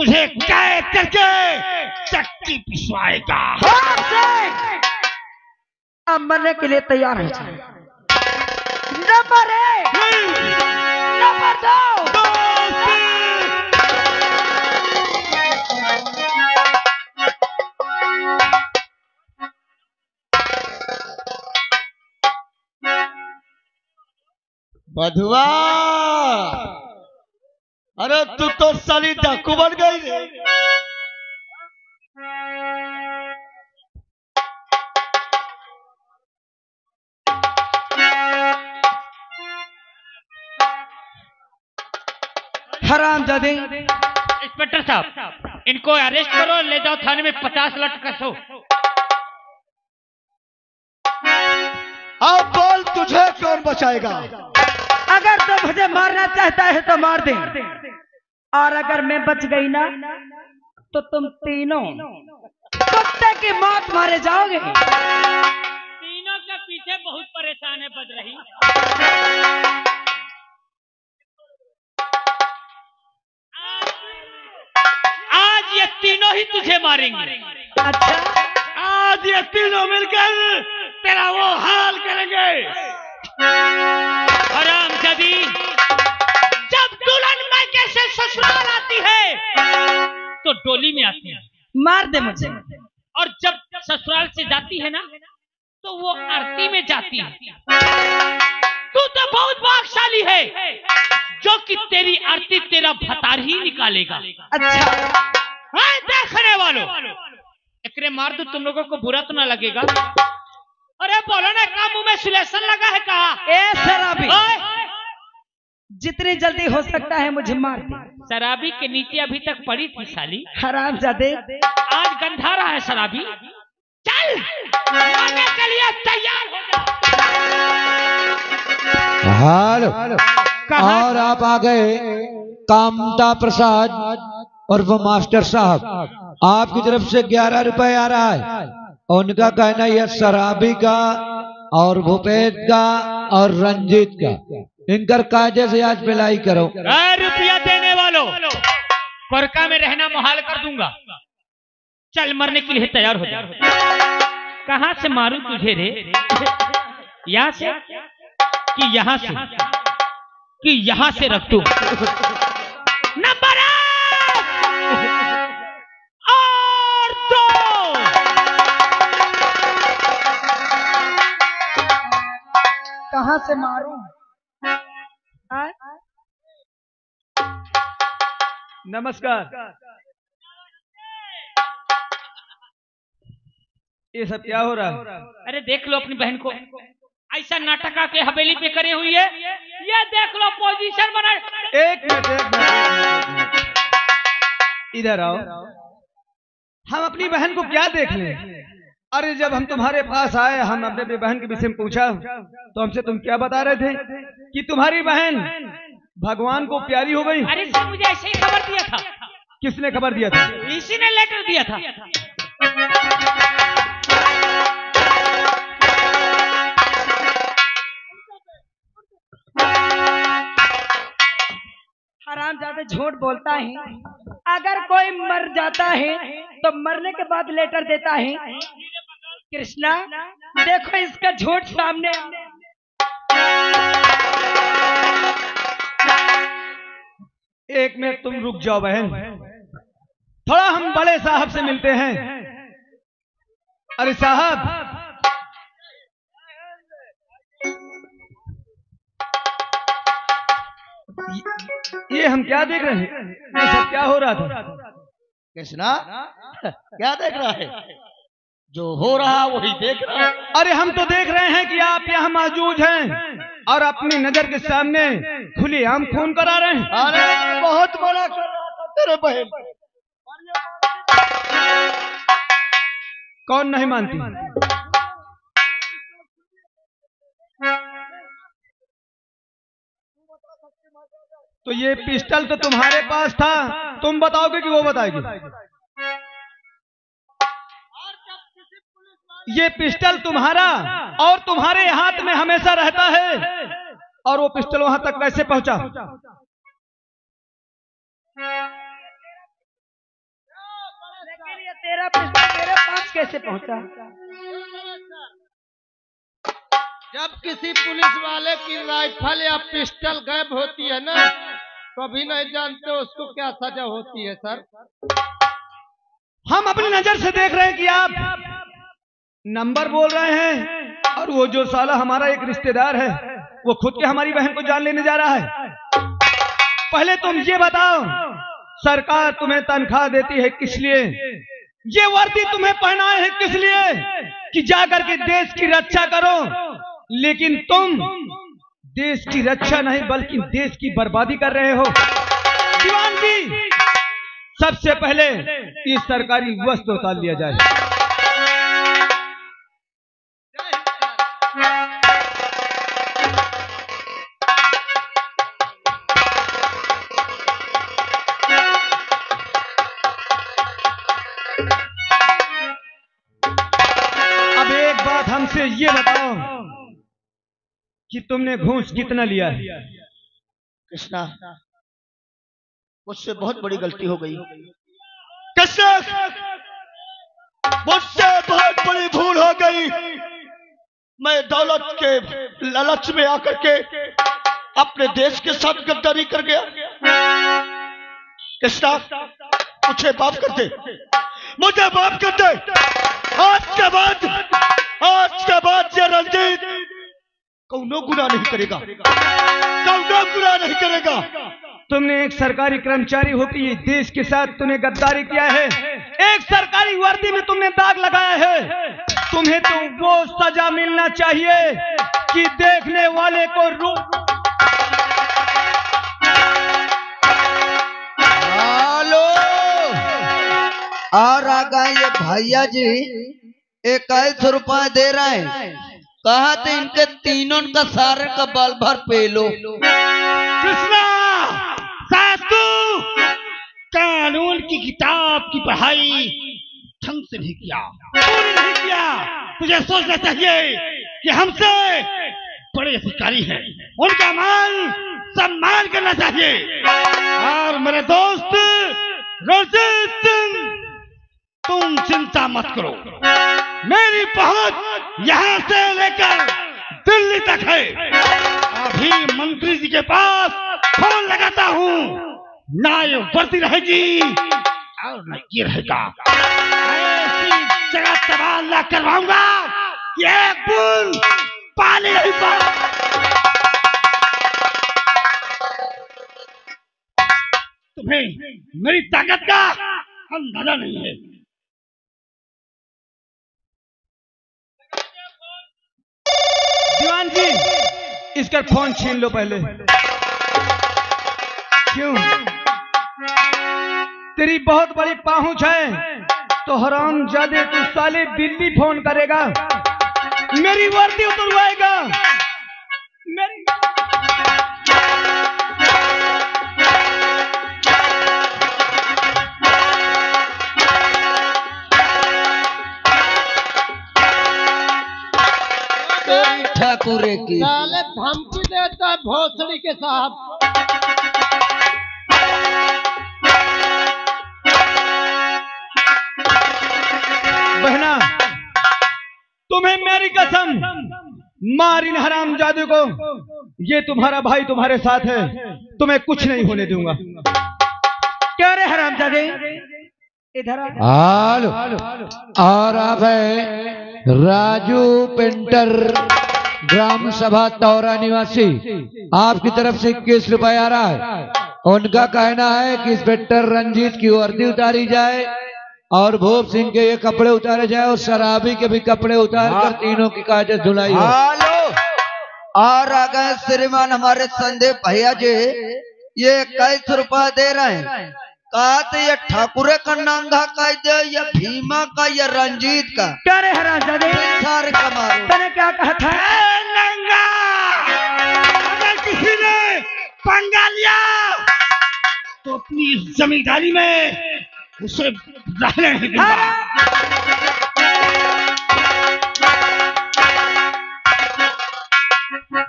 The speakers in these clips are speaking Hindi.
तुझे कैद करके चक्की पिसवाएगा। अब मरने के लिए तैयार है। Number 1, number 2। बधुआ, अरे तू तो साली डाकू बन गई रे। हरामजादे। इंस्पेक्टर साहब, इनको अरेस्ट करो, ले जाओ थाने में 50 लट कसो। अब बोल, तुझे कौन बचाएगा? अगर तो मुझे मारना चाहता है तो मार दे, और अगर मैं बच गई ना तो तुम तीनों कुत्ते की मौत मारे जाओगे। तीनों के पीछे बहुत परेशान है बजरही। आज ये तीनों ही तुझे मारेंगे। अच्छा, आज ये तीनों मिलकर तेरा वो हाल करेंगे। हरामजादी, जब दुल्हन मायके से ससुराल आती है तो डोली में आती है, मार दे मुझे। और जब ससुराल से जाती है ना तो वो आरती में जाती है। तू तो बहुत भाग्यशाली है जो कि तेरी आरती तेरा भतार ही निकालेगा। अच्छा, हाँ, देखने वालों, एकरे मार दो, तुम लोगों को बुरा तो ना लगेगा? अरे बोलो ना, का मुंह में सुलेशन लगा है? कहा ए शराबी, ओए, जितनी जल्दी हो सकता है मुझे मार दे। शराबी के नीचे अभी तक पड़ी थी साली, हरामजादे, आज गंधा रहा है शराबी। चल, मरने के लिए तैयार हो जा। हेलो, कहाँ? और आप आ गए कामता प्रसाद और वो मास्टर साहब, आपकी तरफ से 11 रुपए आ रहा है। उनका कहना यह शराबी का और भूपेश का और रंजीत का, इनकर कायदे से आज पिलाई करो। रुपया देने वालों, कोरका में रहना मुहाल कर दूंगा। चल, मरने के लिए तैयार हो जा। कहां से मारूं तुझे रे? यहां से कि यहां से कि यहां से रख दूं? नंबर 1 और 2। कहां से मारूं? नमस्कार। ये सब क्या हो रहा है? अरे देख लो अपनी बहन को, ऐसा नाटक आके हवेली पे करे हुई है। ये देख लो पोजीशन बना। एक मिनट, इधर आओ। हम अपनी बहन को क्या देख लें? अरे जब हम तुम्हारे पास आए, हम अपने बहन के विषय में पूछा तो हमसे तुम क्या बता रहे थे कि तुम्हारी बहन भगवान को प्यारी हो गई। अरे सर, मुझे ऐसे ही खबर दिया था। किसने खबर दिया था? इसी ने लेटर दिया था। हरामजादे झूठ बोलता है। अगर कोई मर जाता है तो मरने के बाद लेटर देता है। कृष्णा, देखो इसका झूठ सामने। एक मिनट तुम रुक जाओ बहन, थोड़ा हम बड़े साहब से मिलते हैं। अरे साहब, ये हम क्या देख रहे हैं? ये सब क्या हो रहा था? कृष्णा, क्या देख रहा है? जो हो रहा वही देख रहा है। अरे हम तो देख रहे हैं कि आप यहाँ मौजूद हैं और अपनी नजर के सामने खुलेआम खून करा रहे हैं। अरे बहुत बड़ा कर रहा था तेरे बहन। कौन नहीं मानती? तो ये पिस्टल तो तुम्हारे पास था, तुम बताओगे कि वो बताएगी? ये पिस्टल तुम्हारा और तुम्हारे हाथ में हमेशा रहता है, और वो पिस्टल वहां तक कैसे पहुंचा? मेरा पिस्टल मेरे पास कैसे पहुंचा? जब किसी पुलिस वाले की राइफल या पिस्टल गायब होती है ना, कभी नहीं जानते उसको क्या सजा होती है सर। हम अपनी नजर से देख रहे हैं कि आप नंबर बोल रहे हैं और वो जो साला हमारा एक रिश्तेदार है वो खुद के हमारी बहन को जान लेने जा रहा है। पहले तुम ये बताओ, सरकार तुम्हें तनख्वाह देती है किस लिए? ये वर्दी तुम्हें पहनाए है किस लिए? कि जाकर के देश की रक्षा करो, लेकिन तुम देश की रक्षा नहीं बल्कि देश की बर्बादी कर रहे हो। दीवान जी, सबसे पहले इस सरकारी वस्त्र उतार लिया जाए। अब एक बात हमसे ये बताओ कि तुमने घूस कितना लिया है? कृष्णा, मुझसे बहुत बड़ी गलती हो गई। कृष्णा, मुझसे बहुत बड़ी भूल हो गई। मैं दौलत के लालच में आकर के अपने देश के साथ गद्दारी कर गया। कृष्णा, मुझे माफ कर दे, मुझे माफ कर दे। आज के बाद ये रंजीत कौनो गुनाह नहीं करेगा, कौनो गुनाह नहीं करेगा। तुमने एक सरकारी कर्मचारी होकर ये देश के साथ तुमने गद्दारी किया है, एक सरकारी वर्दी में तुमने दाग लगाया है। तुम्हें तो वो सजा मिलना चाहिए कि देखने वाले को हेलो, और आ गए ये भैया जी 21 रुपए दे रहे हैं। कहा थे इनके तीनों का सारे का बाल भर पे लो। कृष्णा, सासू कानून की किताब की पढ़ाई ढंग से नहीं किया, तूने नहीं किया। तुझे सोचना चाहिए कि हमसे बड़े अधिकारी हैं, उनका मान सम्मान करना चाहिए। और मेरे दोस्त रंजीत सिंह, तुम चिंता मत करो, मेरी पहुंच यहां से लेकर दिल्ली तक है। अभी मंत्री जी के पास फोन लगाता हूँ, ना ये वर्दी रहेगी और न ये रहेगा। ऐसी जगह तबादला करवाऊंगा कि एक बूंद पानी नहीं पा। तुम्हें मेरी ताकत का अंदाजा नहीं है। दीवान जी, इसका फोन छीन लो पहले। क्यों? तेरी बहुत बड़ी पहुंच है तो हरामजादे तू साले दिल्ली फोन करेगा, मेरी वर्दी उतरवाएगा। मेरी ठाकुरे की साले धमकी देता है भोसड़ी के साहब। बहना, तुम्हें मेरी कसम, मार इन हरामजादे को। ये तुम्हारा भाई तुम्हारे साथ है, तुम्हें कुछ नहीं होने दूंगा। क्या रे हरामजादे, इधर आ। हाल और आप है राजू पेंटर, ग्राम सभा तौरा निवासी। आपकी तरफ से 21 रुपए आ रहा है। उनका कहना है कि इंस्पेक्टर रंजीत की वर्दी उतारी जाए और भूप सिंह के ये कपड़े उतारे जाए और शराबी के भी कपड़े उतार कर तीनों की काजत धुलाई हो। और आ गए श्रीमान हमारे संदीप भैया जी, ये 21 रुपए दे रहे हैं। कहा तो ये ठाकुरे का नांगा का दे या भीमा का या रंजीत का? क्या रे हरामजादे, सारे का मारो। तूने क्या कहा था? नंगा, अगर किसी ने पंगा लिया तो अपनी जमींदारी में उसे रहने नहीं दूंगा।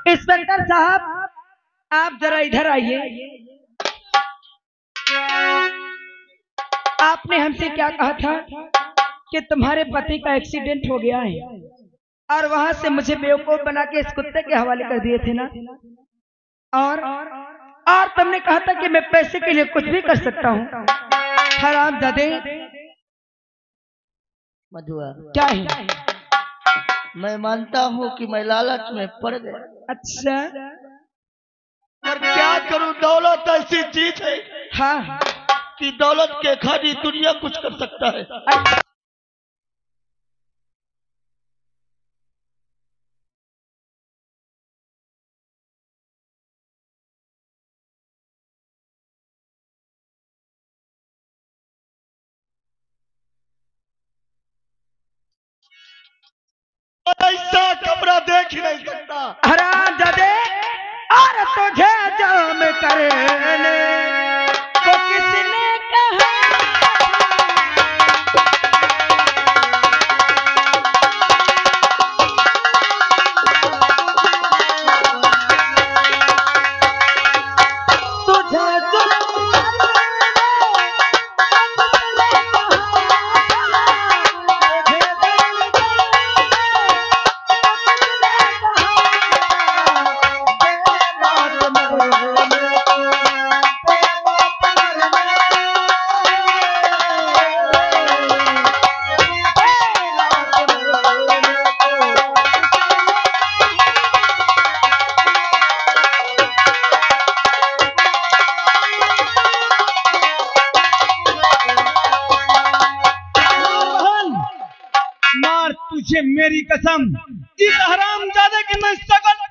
इंस्पेक्टर साहब, आप जरा इधर आइए। आपने हमसे क्या कहा था? कि तुम्हारे पति का एक्सीडेंट हो गया है और वहां से मुझे बेवकूफ बना के इस कुत्ते के हवाले कर दिए थे ना। और तुमने कहा था कि मैं पैसे के लिए कुछ भी कर सकता हूँ। हरामजादे, मधुआ, क्या है? मैं मानता हूँ कि मैं लालच में पड़ गया। अच्छा, पर क्या करूँ, दौलत ऐसी चीज है हाँ, कि दौलत के खाली दुनिया कुछ कर सकता है। ऐसा कमरा देख ही नहीं सकता। हरामजादे, और तुझे जाम करने को किसने कहा? तुझे तुझे मेरी कसम, इस हरामजादे की मैं सकल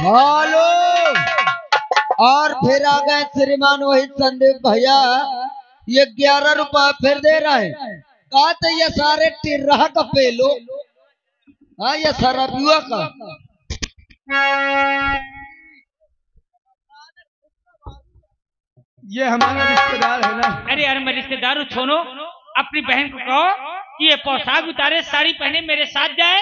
हेलो। और फिर आ गए श्रीमान वही संदीप भैया, ये 11 रुपया फिर दे रहे हैं। कहा तो ये सारे टिर्रा का पेलो, हाँ ये शराबिया का। ये हमारा रिश्तेदार है ना। अरे यार, मैं रिश्तेदार हूँ, छोड़ो। अपनी बहन को कहो कि ये पोशाक उतारे, साड़ी पहने, मेरे साथ जाए।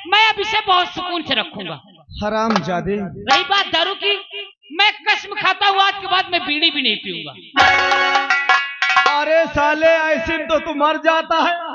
मैं अब इसे बहुत सुकून से रखूंगा। हरामजादे, रही बात दारू की, मैं कसम खाता हूँ आज के बाद मैं बीड़ी भी नहीं पीऊंगा। अरे साले, ऐसे तो तू मर जाता है।